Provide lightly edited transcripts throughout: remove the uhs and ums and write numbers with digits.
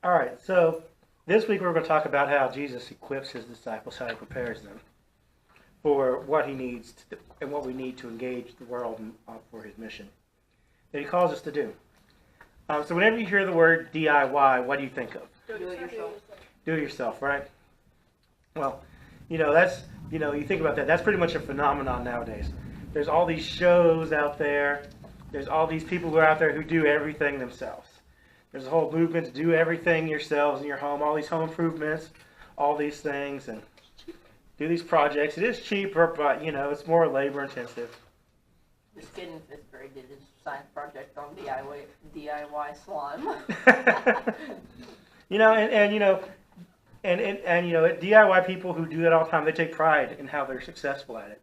All right, so this week we're going to talk about how Jesus equips his disciples, how he prepares them for what he needs to, and what we need to engage the world for his mission that he calls us to do. So whenever you hear the word DIY, what do you think of? Do it yourself. Do it yourself, right? Well, that's, you think about that. That's pretty much a phenomenon nowadays. There's all these shows out there. There's all these people who are out there who do everything themselves. There's a whole movement to do everything yourselves in your home, all these home improvements, all these things, and do these projects. It is cheaper, but, it's more labor intensive. This kid in 5th grade did his science project on DIY slime. DIY people who do that all the time, they take pride in how they're successful at it.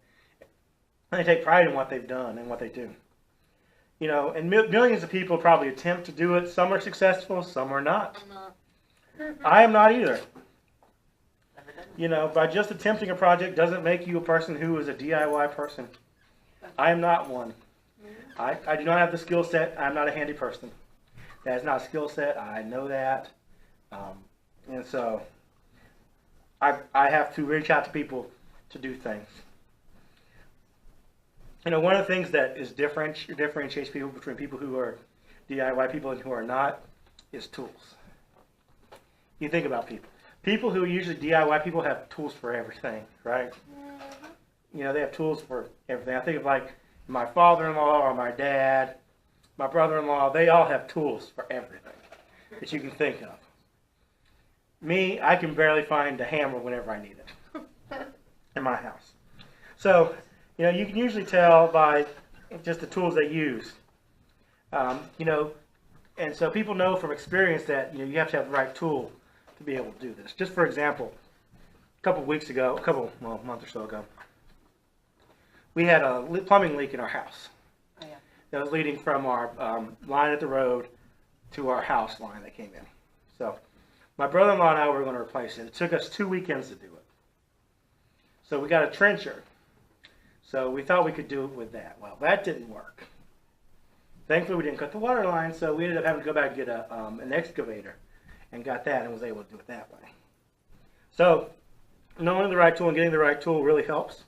And they take pride in what they've done and what they do. And millions of people probably attempt to do it. Some are successful, some are not. I am not either. By just attempting a project doesn't make you a person who is a DIY person. I am not one. I do not have the skill set. I'm not a handy person. That is not a skill set. I know that. And so I have to reach out to people to do things. One of the things that is differentiates people between people who are DIY people and who are not is tools. You think about people. People who usually DIY people have tools for everything, right? They have tools for everything. I think of like my father-in-law or my dad, my brother-in-law. They all have tools for everything that you can think of. Me, I can barely find a hammer whenever I need it in my house. So, you can usually tell by just the tools they use. And so people know from experience that, you have to have the right tool to be able to do this. Just for example, a month or so ago, we had a plumbing leak in our house. Oh, yeah. That was leading from our line at the road to our house line that came in. So my brother-in-law and I were going to replace it. It took us 2 weekends to do it. So we got a trencher. So we thought we could do it with that. Well, that didn't work. Thankfully, we didn't cut the water line, so we ended up having to go back and get an excavator and got that and was able to do it that way. So knowing the right tool and getting the right tool really helps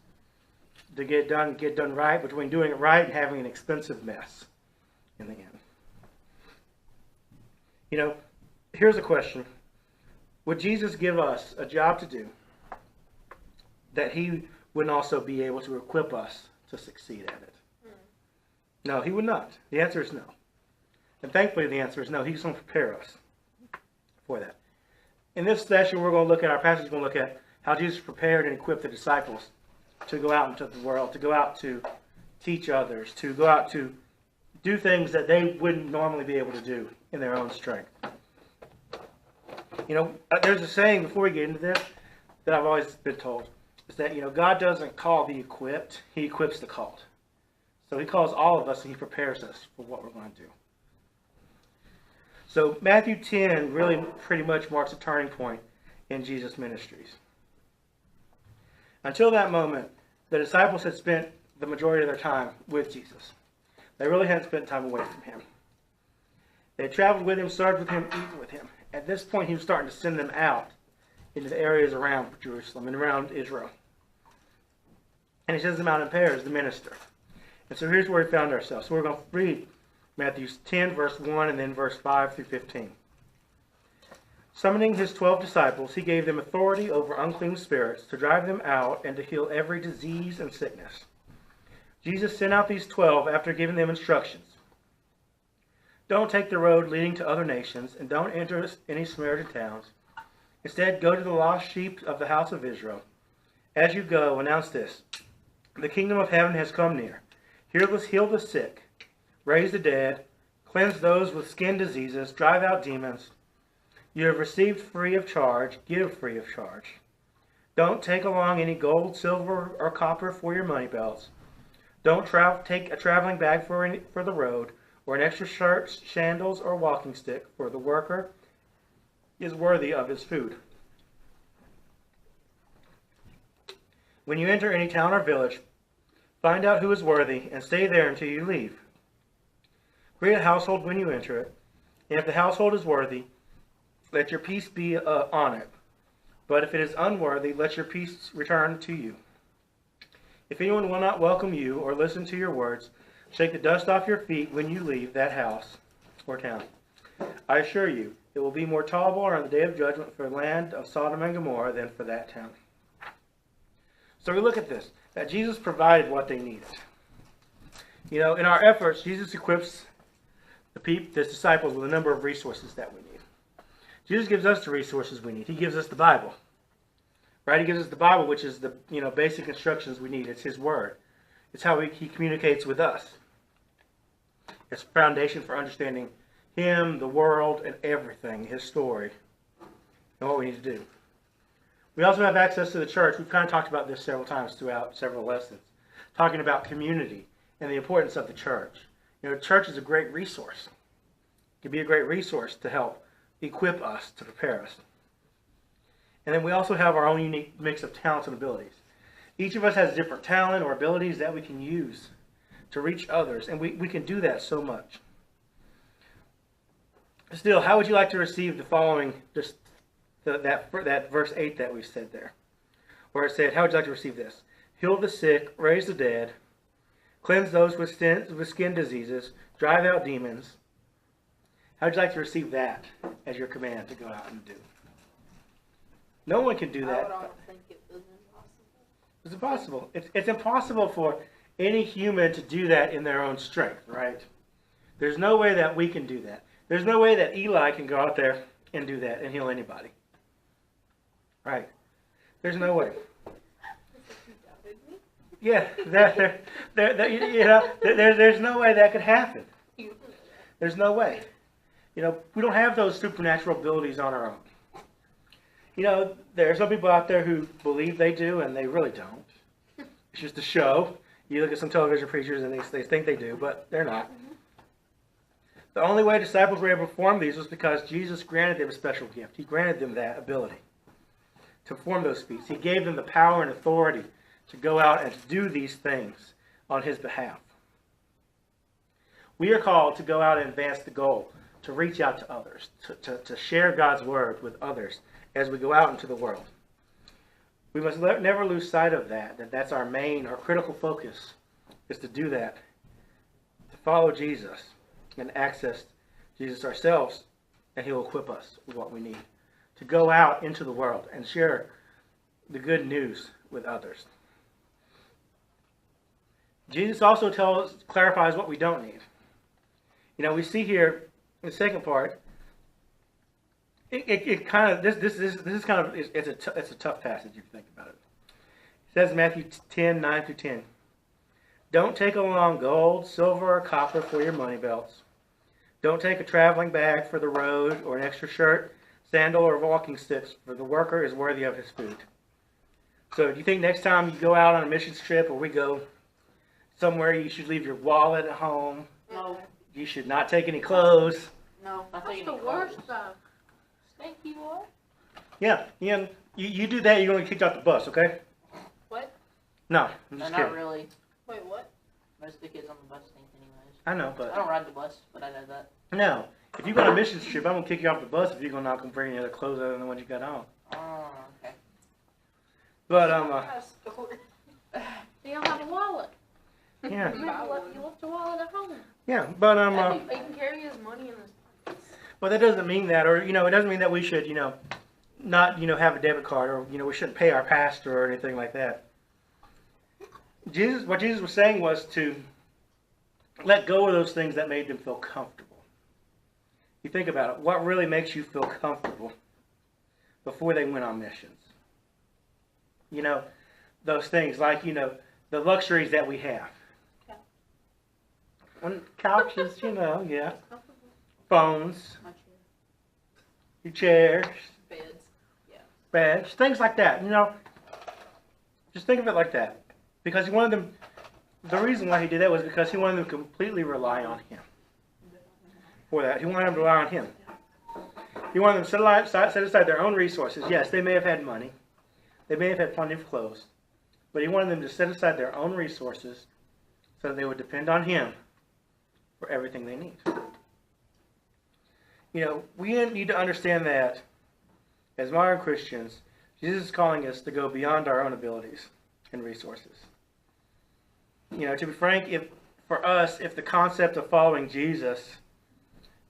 to get done right, between doing it right and having an expensive mess in the end. Here's a question. Would Jesus give us a job to do that he wouldn't also be able to equip us to succeed at it? No, he would not. The answer is no. And thankfully the answer is no. He's going to prepare us for that. In this session, we're going to look at, our passage is going to look at how Jesus prepared and equipped the disciples to go out into the world, to go out to teach others, to go out to do things that they wouldn't normally be able to do in their own strength. There's a saying before we get into this that I've always been told. Is that, God doesn't call the equipped, he equips the called. So he calls all of us and he prepares us for what we're going to do. So Matthew 10 really pretty much marks a turning point in Jesus' ministries. Until that moment, the disciples had spent the majority of their time with Jesus. They really hadn't spent time away from him. They had traveled with him, served with him, eaten with him. At this point, he was starting to send them out into the areas around Jerusalem and around Israel. And he sends them out in pairs to minister. And so here's where we found ourselves. So we're going to read Matthew 10, verse 1, and then verse 5 through 15. Summoning his 12 disciples, he gave them authority over unclean spirits to drive them out and to heal every disease and sickness. Jesus sent out these 12 after giving them instructions. Don't take the road leading to other nations, and don't enter any Samaritan towns. Instead, go to the lost sheep of the house of Israel. As you go, announce this: the kingdom of heaven has come near. Heal the sick, raise the dead, cleanse those with skin diseases, drive out demons. You have received free of charge, give free of charge. Don't take along any gold, silver, or copper for your money belts. Don't take a traveling bag for the road, or an extra shirt, sandals, or walking stick, for the worker is worthy of his food. When you enter any town or village, find out who is worthy and stay there until you leave. Greet a household when you enter it, and if the household is worthy, let your peace be on it. But if it is unworthy, let your peace return to you. If anyone will not welcome you or listen to your words, shake the dust off your feet when you leave that house or town. I assure you, it will be more tolerable on the day of judgment for the land of Sodom and Gomorrah than for that town. So we look at this, that Jesus provided what they needed. You know, in our efforts, Jesus equips the disciples with a number of resources that we need. Jesus gives us the resources we need. He gives us the Bible. Right? He gives us the Bible, which is the basic instructions we need. It's His Word. It's how He communicates with us. It's a foundation for understanding Him, the world, and everything, His story, and what we need to do. We also have access to the church. We've kind of talked about this several times throughout several lessons, talking about community and the importance of the church. You know, the church is a great resource. It can be a great resource to help equip us, to prepare us. And then we also have our own unique mix of talents and abilities. Each of us has different talent or abilities that we can use to reach others, and we can do that so much. Still, how would you like to receive the following, just that verse 8 that we said there, where it said, how would you like to receive this? Heal the sick, raise the dead, cleanse those with skin diseases, drive out demons. How would you like to receive that as your command to go out and do? No one can do that. I don't think it was impossible. It's impossible. It's impossible for any human to do that in their own strength, right? There's no way that we can do that. There's no way that Eli can go out there and do that and heal anybody. Right? There's no way. Yeah, there's no way that could happen. There's no way. You know, we don't have those supernatural abilities on our own. You know, there are some people out there who believe they do, and they really don't. It's just a show. You look at some television preachers, and they think they do, but they're not. The only way disciples were able to perform these was because Jesus granted them a special gift. He granted them that ability to perform those feats. He gave them the power and authority to go out and to do these things on His behalf. We are called to go out and advance the goal, to reach out to others, to share God's Word with others as we go out into the world. We must never lose sight of that's our main, our critical focus, is to do that, to follow Jesus and access Jesus ourselves, and He will equip us with what we need to go out into the world and share the good news with others. Jesus also clarifies what we don't need. You know, we see here in the second part, it's a tough passage if you think about it. It says in Matthew 10:9-10, don't take along gold, silver, or copper for your money belts. Don't take a traveling bag for the road, or an extra shirt, sandal, or walking sticks, for the worker is worthy of his food. So do you think next time you go out on a missions trip, or we go somewhere, you should leave your wallet at home? No. You should not take any clothes. No. That's the worst stuff. Stinky what? Yeah, you do that, you're going to get kicked off the bus, okay? What? No, I'm They're just not kidding. really. Wait, what? Most of the kids on the bus stink anyways. I know, I but don't ride the bus, but I know that. no. If you go on a missions trip, I'm going to kick you off the bus if you're going to not bring any other clothes other than the ones you got on. Oh, okay. But, You don't have a wallet. yeah, You left your wallet at home. yeah, but, He can carry his money in his pockets. well, that doesn't mean that, or, it doesn't mean that we should, not, have a debit card, or, we shouldn't pay our pastor or anything like that. What Jesus was saying was to let go of those things that made them feel comfortable. You think about it, what really makes you feel comfortable before they went on missions? Those things like, the luxuries that we have. And couches, yeah. Phones, your chairs, Beds. Yeah. beds, things like that, Just think of it like that. Because he wanted them, the reason why he did that was because he wanted them to completely rely on him. For that, he wanted them to rely on him. He wanted them to set aside their own resources. Yes, they may have had money. They may have had plenty of clothes. But he wanted them to set aside their own resources so that they would depend on him for everything they need. we need to understand that as modern Christians, Jesus is calling us to go beyond our own abilities and resources. To be frank, if the concept of following Jesus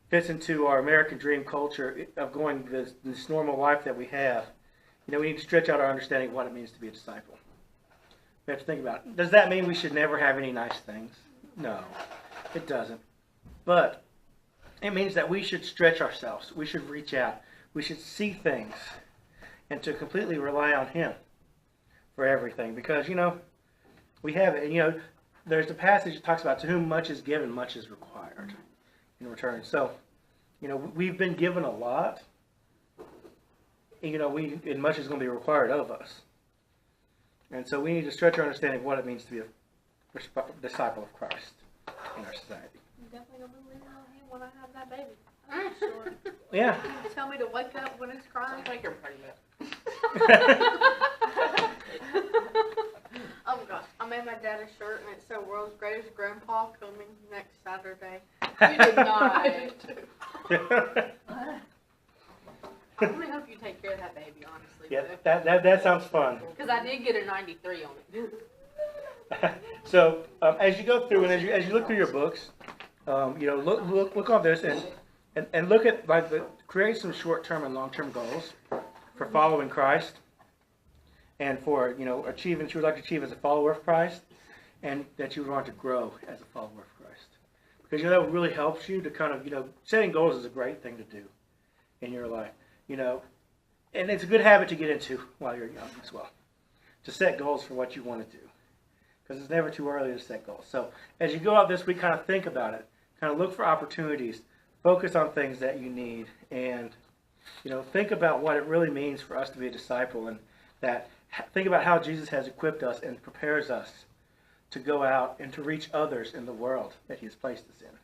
fits into our American dream culture of going this normal life that we have, we need to stretch out our understanding of what it means to be a disciple. We have to think about it. Does that mean we should never have any nice things? No, it doesn't. But it means that we should stretch ourselves. We should reach out. We should see things and to completely rely on Him for everything. Because, we have it. And, there's a passage that talks about to whom much is given, much is required in return. So, we've been given a lot. And much is going to be required of us. And so we need to stretch our understanding of what it means to be a disciple of Christ in our society. I'm definitely gonna be leaning on Him when I have that baby. I'm sure. Yeah. You tell me to wake up when it's crying. Make her pregnant. Oh gosh, I made my dad a shirt and it said "World's Greatest Grandpa coming next Saturday." You did not. I really hope you take care of that baby, honestly. Yeah, that sounds fun. Because I did get a 93 on it. So as you go through and as you look through your books, look on this and look at create some short-term and long-term goals for following Christ and for achieving what you would like to achieve as a follower of Christ, and that you would want to grow as a follower of Christ, because that really helps you to kind of setting goals is a great thing to do in your life. And it's a good habit to get into while you're young as well, to set goals for what you want to do, because it's never too early to set goals. So as you go out this week, kind of think about it, kind of look for opportunities, focus on things that you need, and think about what it really means for us to be a disciple, and think about how Jesus has equipped us and prepares us to go out and to reach others in the world that He has placed us in.